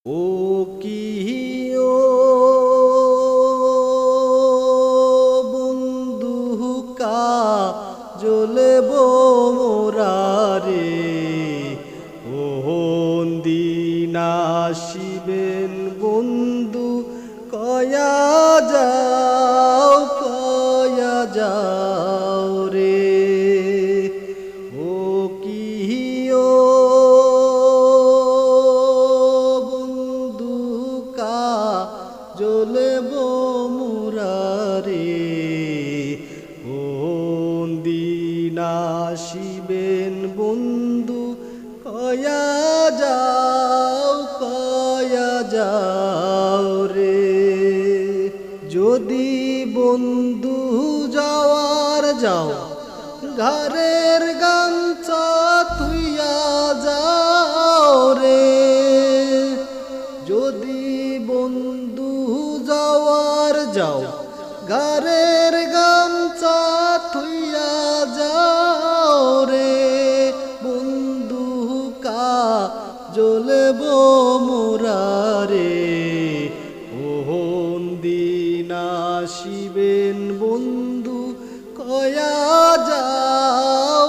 ও কি ও বন্ধু জ্বলব মোরারে ও দিন আসিবেন বন্ধু কয়া যাও রে ও কি ও জ্বলব মুরারে কোন দিন আসিবেন বন্ধু কয়া যাও রে যদি বন্ধু যাও ঘরের গামছা থুইয়া যাও রে যদি বন্ধু যাও ঘরের গামছা থুইয়া যাও রে বন্ধু জ্বলব মোরারে ওহন দিন আসিবেন বন্ধু কয়া যাও